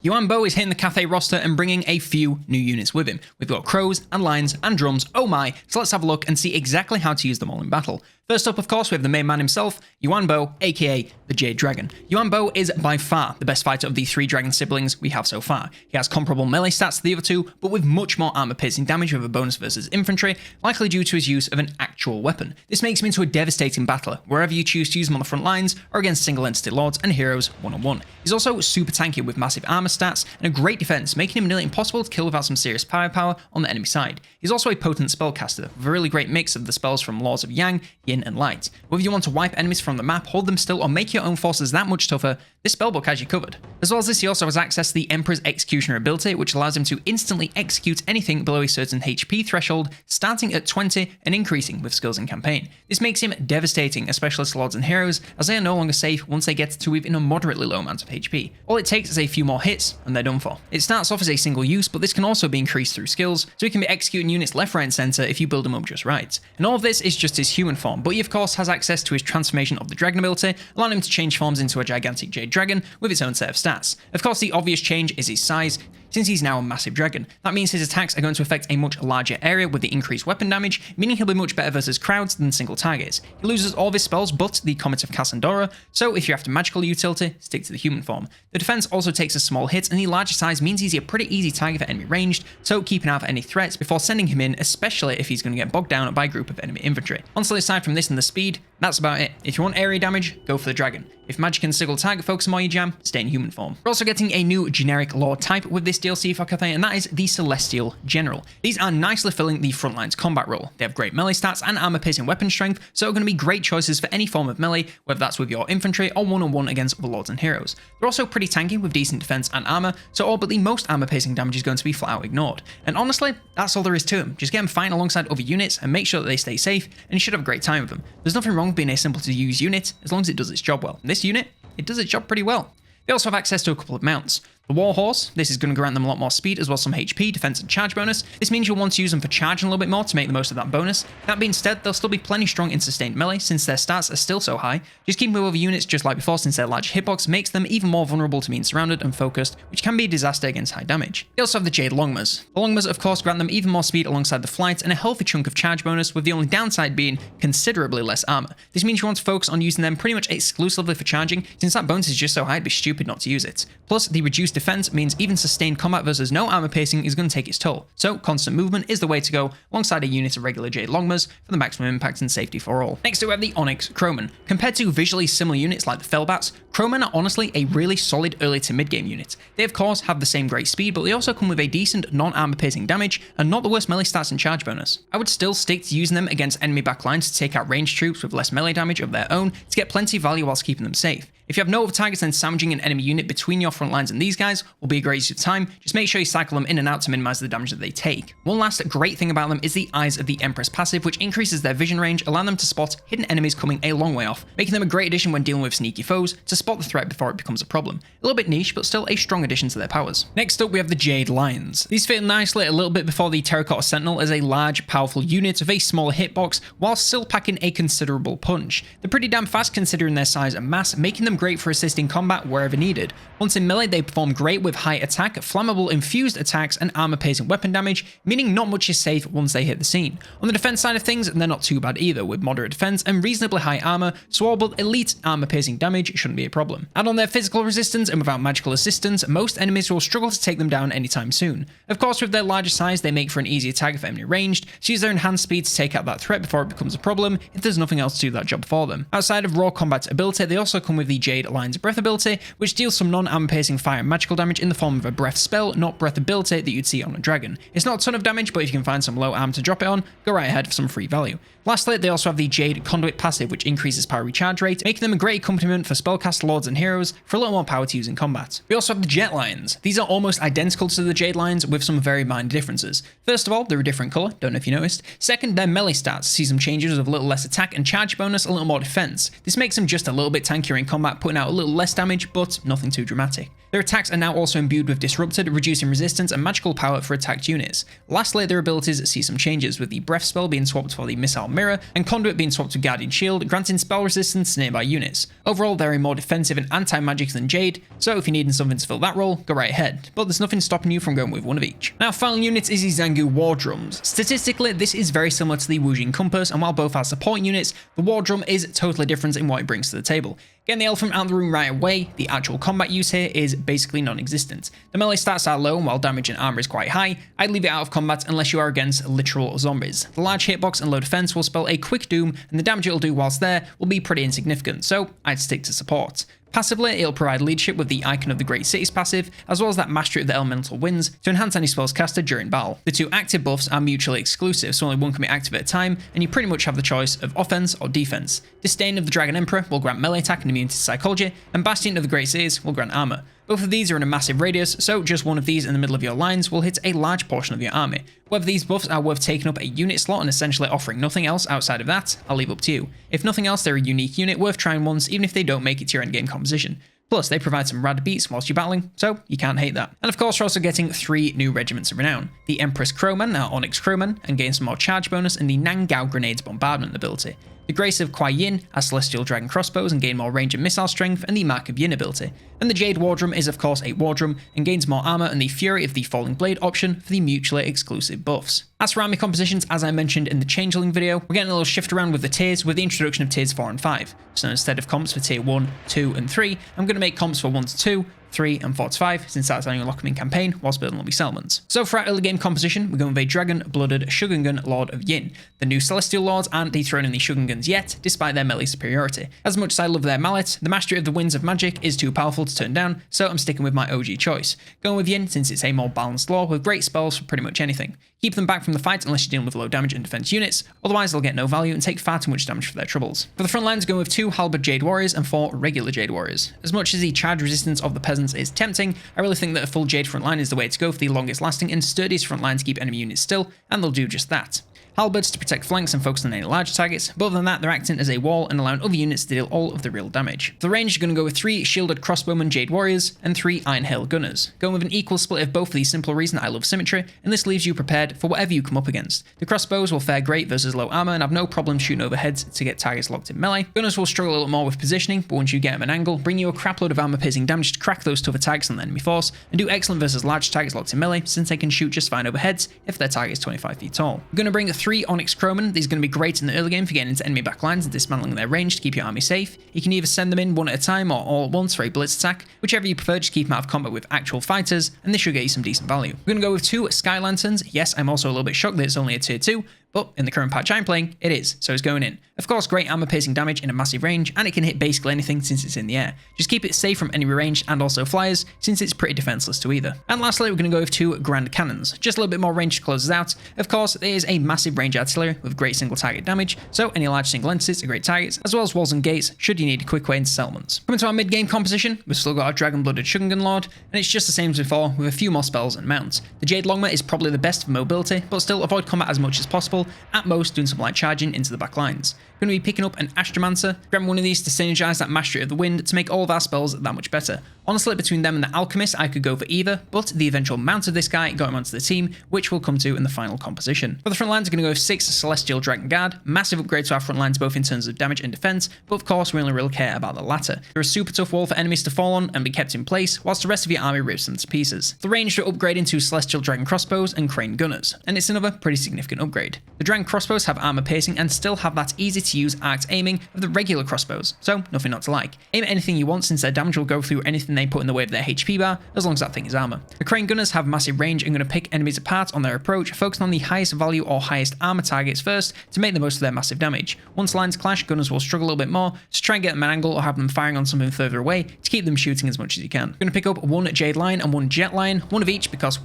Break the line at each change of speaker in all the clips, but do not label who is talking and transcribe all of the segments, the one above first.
Yuan is hitting the Cathay roster and bringing a few new units with him. We've got crows and lions and drums, oh my, so let's have a look and see exactly how to use them all in battle. First up, of course, we have the main man himself, Yuan, aka the Jade Dragon. Yuan is by far the best fighter of the 3 dragon siblings we have so far. He has comparable melee stats to the other 2, but with much more armor piercing damage with a bonus versus infantry, likely due to his use of an actual weapon. This makes him into a devastating battler, wherever you choose to use him on the front lines or against single entity lords and heroes one-on-one. He's also super tanky with massive armor stats and a great defense, making him nearly impossible to kill without some serious firepower on the enemy side. He's also a potent spellcaster, with a really great mix of the spells from Laws of Yang, Yin and Light. Whether you want to wipe enemies from the map, hold them still, or make your own forces that much tougher, this spellbook has you covered. As well as this, he also has access to the Emperor's Executioner ability, which allows him to instantly execute anything below a certain HP threshold, starting at 20 and increasing with skills in campaign. This makes him devastating, especially to lords and heroes, as they are no longer safe once they get to within a moderately low amount of HP. All it takes is a few more hits, and they're done for. It starts off as a single use, but this can also be increased through skills, so he can be executing units left, right, and center if you build him up just right. And all of this is just his human form, but he of course has access to his transformation of the dragon ability, allowing him to change forms into a gigantic jade dragon with its own set of stats. Of course, the obvious change is his size. Since he's now a massive dragon, that means his attacks are going to affect a much larger area with the increased weapon damage, meaning he'll be much better versus crowds than single targets. He loses all of his spells but the Comet of Cassandra, so if you're after magical utility, stick to the human form. The defense also takes a small hit, and the larger size means he's a pretty easy target for enemy ranged, so keep an eye out for any threats before sending him in, especially if he's going to get bogged down by a group of enemy infantry. Honestly, aside from this and the speed, that's about it. If you want area damage, go for the dragon. If magic and single target focus are more your jam, stay in human form. We're also getting a new generic lord type with this DLC for Cathay, and that is the Celestial General. These are nicely filling the front lines combat role. They have great melee stats and armor piercing weapon strength, so are going to be great choices for any form of melee, whether that's with your infantry or one-on-one against other lords and heroes. They're also pretty tanky with decent defense and armor, so all but the most armor piercing damage is going to be flat out ignored. And honestly, that's all there is to them. Just get them fighting alongside other units and make sure that they stay safe, and you should have a great time with them. There's nothing wrong with being a simple to use unit, as long as it does its job well. And this unit, it does its job pretty well. They also have access to a couple of mounts. The Warhorse, this is going to grant them a lot more speed as well as some HP, defense and charge bonus. This means you'll want to use them for charging a little bit more to make the most of that bonus. That being said, they'll still be plenty strong in sustained melee since their stats are still so high. Just keep them with other units just like before since their large hitbox makes them even more vulnerable to being surrounded and focused, which can be a disaster against high damage. They also have the Jade Longmas. The Longmas of course grant them even more speed alongside the flight and a healthy chunk of charge bonus, with the only downside being considerably less armor. This means you want to focus on using them pretty much exclusively for charging, since that bonus is just so high it'd be stupid not to use it. Plus, the reduced defense means even sustained combat versus no armor piercing is going to take its toll, so constant movement is the way to go alongside a unit of regular Jade Longmas for the maximum impact and safety for all. Next we have the Onyx Crowman. Compared to visually similar units like the Fellbats, Crowmen are honestly a really solid early to mid game unit. They of course have the same great speed, but they also come with a decent non-armor piercing damage and not the worst melee stats and charge bonus. I would still stick to using them against enemy backlines to take out ranged troops with less melee damage of their own to get plenty of value whilst keeping them safe. If you have no other targets, then sandwiching an enemy unit between your front lines and these guys will be a great use of time. Just make sure you cycle them in and out to minimize the damage that they take. One last great thing about them is the Eyes of the Empress passive, which increases their vision range, allowing them to spot hidden enemies coming a long way off, making them a great addition when dealing with sneaky foes to spot the threat before it becomes a problem. A little bit niche, but still a strong addition to their powers. Next up, we have the Jade Lions. These fit nicely a little bit before the Terracotta Sentinel as a large, powerful unit with a smaller hitbox, while still packing a considerable punch. They're pretty damn fast considering their size and mass, making them great for assisting combat wherever needed. Once in melee, they perform great with high attack, flammable infused attacks, and armor piercing weapon damage, meaning not much is safe once they hit the scene. On the defense side of things, they're not too bad either, with moderate defense and reasonably high armor, so all but elite armor piercing damage shouldn't be a problem. Add on their physical resistance, and without magical assistance, most enemies will struggle to take them down anytime soon. Of course, with their larger size, they make for an easier target for enemy ranged, so use their enhanced speed to take out that threat before it becomes a problem if there's nothing else to do that job for them. Outside of raw combat ability, they also come with the Jade Lion's Breath ability, which deals some non-armor piercing fire and magical damage in the form of a breath spell, not breath ability that you'd see on a dragon. It's not a ton of damage, but if you can find some low armor to drop it on, go right ahead for some free value. Lastly, they also have the Jade Conduit passive, which increases power recharge rate, making them a great accompaniment for spellcast lords and heroes for a little more power to use in combat. We also have the Jet Lions. These are almost identical to the Jade Lions with some very minor differences. First of all, they're a different colour, don't know if you noticed. Second, their melee stats see some changes with a little less attack and charge bonus, a little more defense. This makes them just a little bit tankier in combat, at putting out a little less damage, but nothing too dramatic. Their attacks are now also imbued with Disrupted, reducing resistance and magical power for attacked units. Lastly, their abilities see some changes, with the Breath spell being swapped for the Missile Mirror, and Conduit being swapped to Guardian Shield, granting spell resistance to nearby units. Overall, they're a more defensive and anti-magic than Jade, so if you're needing something to fill that role, go right ahead, but there's nothing stopping you from going with one of each. Now, final unit is the Zangu War Drums. Statistically, this is very similar to the Wujing Compass, and while both are support units, the War Drum is totally different in what it brings to the table. Getting the elephant out of the room right away, the actual combat use here is basically non-existent. The melee stats are low, and while damage and armor is quite high, I'd leave it out of combat unless you are against literal zombies. The large hitbox and low defense will spell a quick doom, and the damage it'll do whilst there will be pretty insignificant, so I'd stick to support. Passively, it'll provide leadership with the Icon of the Great Cities passive, as well as that Mastery of the Elemental Winds to enhance any spells casted during battle. The two active buffs are mutually exclusive, so only one can be active at a time, and you pretty much have the choice of offense or defense. Disdain of the Dragon Emperor will grant melee attack and immunity to psychology, and Bastion of the Great Cities will grant armor. Both of these are in a massive radius, so just one of these in the middle of your lines will hit a large portion of your army. Whether these buffs are worth taking up a unit slot and essentially offering nothing else outside of that, I'll leave up to you. If nothing else, they're a unique unit worth trying once, even if they don't make it to your endgame composition. Plus, they provide some rad beats whilst you're battling, so you can't hate that. And of course, we're also getting 3 new regiments of renown. The Empress Crowman, our Onyx Crowman, and gain some more charge bonus, and the Nangao Grenades Bombardment ability. The Grace of Kuai Yin has Celestial Dragon Crossbows and gain more range and missile strength, and the Mark of Yin ability. And the Jade War Drum is of course a War Drum and gains more armor and the Fury of the Falling Blade option for the mutually exclusive buffs. As for army compositions, as I mentioned in the Changeling video, we're getting a little shift around with the tiers with the introduction of tiers 4 and 5. So instead of comps for tier 1, 2 and 3, I'm going to make comps for 1 to 2, 3 and 4 to 5, since that's how you unlock them in campaign whilst building lobby settlements. So for our early game composition, we're going with a Dragon-Blooded Shogungan Lord of Yin. The new Celestial Lords aren't dethroning the Shogungans yet, despite their melee superiority. As much as I love their mallet, the Mastery of the Winds of Magic is too powerful to turn down, so I'm sticking with my OG choice. Going with Yin since it's a more balanced lore with great spells for pretty much anything. Keep them back from the fight unless you're dealing with low damage and defense units, otherwise they'll get no value and take far too much damage for their troubles. For the front lines, going with 2 Halberd Jade Warriors and 4 regular Jade Warriors. As much as the charge resistance of the peasants is tempting, I really think that a full Jade front line is the way to go for the longest lasting and sturdiest front line to keep enemy units still, and they'll do just that. Halberds to protect flanks and focus on any large targets, but other than that, they're acting as a wall and allowing other units to deal all of the real damage. For the range, you're going to go with 3 Shielded Crossbowmen Jade Warriors and 3 Iron Hail Gunners. Going with an equal split of both for the simple reason I love symmetry, and this leaves you prepared for whatever you come up against. The crossbows will fare great versus low armor and have no problem shooting overheads to get targets locked in melee. Gunners will struggle a little more with positioning, but once you get them an angle, bring you a crapload of armor-piercing damage to crack those tougher targets on the enemy force, and do excellent versus large targets locked in melee, since they can shoot just fine overheads if their target is 25 feet tall. We're going to bring 3 Onyx Crowmen. These are going to be great in the early game for getting into enemy backlines and dismantling their range to keep your army safe. You can either send them in one at a time or all at once for a blitz attack, whichever you prefer, just keep them out of combat with actual fighters, and this should get you some decent value. We're going to go with 2 Sky Lanterns. Yes, I'm also a little bit shocked that it's only a tier 2, but in the current patch I'm playing, it is, so it's going in. Of course, great armor-piercing damage in a massive range, and it can hit basically anything since it's in the air. Just keep it safe from enemy range and also flyers, since it's pretty defenseless to either. And lastly, we're going to go with 2 Grand Cannons. Just a little bit more range to close us out. Of course, there is a massive range artillery with great single target damage, so any large single entities are great targets, as well as walls and gates should you need a quick way into settlements. Coming to our mid-game composition, we've still got our Dragon-Blooded Shogungan Lord, and it's just the same as before, with a few more spells and mounts. The Jade Longma is probably the best for mobility, but still avoid combat as much as possible, at most doing some light charging into the back lines. Going to be picking up an Astromancer, grab one of these to synergize that Mastery of the Wind to make all of our spells that much better. Honestly, between them and the Alchemist, I could go for either, but the eventual mount of this guy got him onto the team, which we'll come to in the final composition. For the front lines, we're going to go with 6 Celestial Dragon Guard, massive upgrade to our front lines both in terms of damage and defense, but of course we only really care about the latter. They're a super tough wall for enemies to fall on and be kept in place, whilst the rest of your army rips them to pieces. The range to upgrade into Celestial Dragon Crossbows and Crane Gunners, and it's another pretty significant upgrade. The Dragon Crossbows have armor piercing and still have that easy to use arced aiming of the regular crossbows, so nothing not to like. Aim at anything you want since their damage will go through anything they put in the way of their HP bar, as long as that thing is armor. The Crane Gunners have massive range and going to pick enemies apart on their approach, focusing on the highest value or highest armor targets first to make the most of their massive damage. Once lines clash, Gunners will struggle a little bit more, so try and get them an angle or have them firing on something further away to keep them shooting as much as you can. We're going to pick up 1 Jade Lion and 1 Jet Lion, one of each because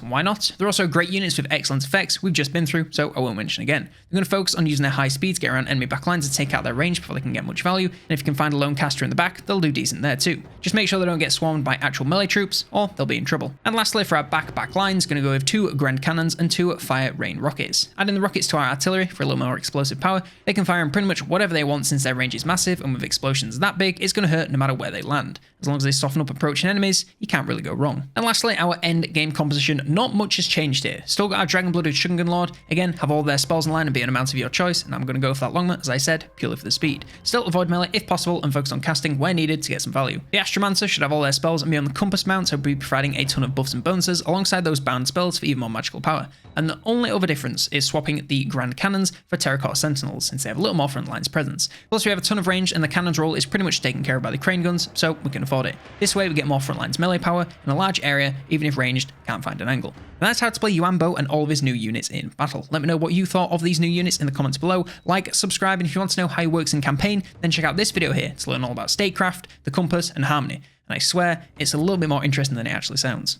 why not? They're also great units with excellent effects we've just been through, through, so I won't mention again. They're going to focus on using their high speed to get around enemy backlines and take out their range before they can get much value, and if you can find a lone caster in the back, they'll do decent there too. Just make sure they don't get swarmed by actual melee troops, or they'll be in trouble. And lastly, for our back lines, going to go with 2 Grand Cannons and 2 Fire Rain Rockets. Adding the rockets to our artillery for a little more explosive power, they can fire in pretty much whatever they want since their range is massive, and with explosions that big, it's going to hurt no matter where they land. As long as they soften up approaching enemies, you can't really go wrong. And lastly, our end game composition, not much has changed here. Still got our Dragon-Blooded Shogun Lord, again, have all their spells in line and be an amount of your choice, and I'm going to go for that Longma, as I said, purely for the speed. Still avoid melee if possible and focus on casting where needed to get some value. The Astromancer should have all their spells and be on the Compass mount, so be providing a ton of buffs and bonuses alongside those bound spells for even more magical power. And the only other difference is swapping the Grand Cannons for Terracotta Sentinels, since they have a little more front lines presence. Plus we have a ton of range and the cannons roll is pretty much taken care of by the crane guns, so we can afford it. This way we get more front lines melee power in a large area, even if ranged can't find an angle. And that's how to play Yuan and all of his new units in battle. Let me know what you thought of these new units in the comments below. Like, subscribe, and if you want to know how he works in campaign, then check out this video here to learn all about statecraft, the compass, and harmony. And I swear, it's a little bit more interesting than it actually sounds.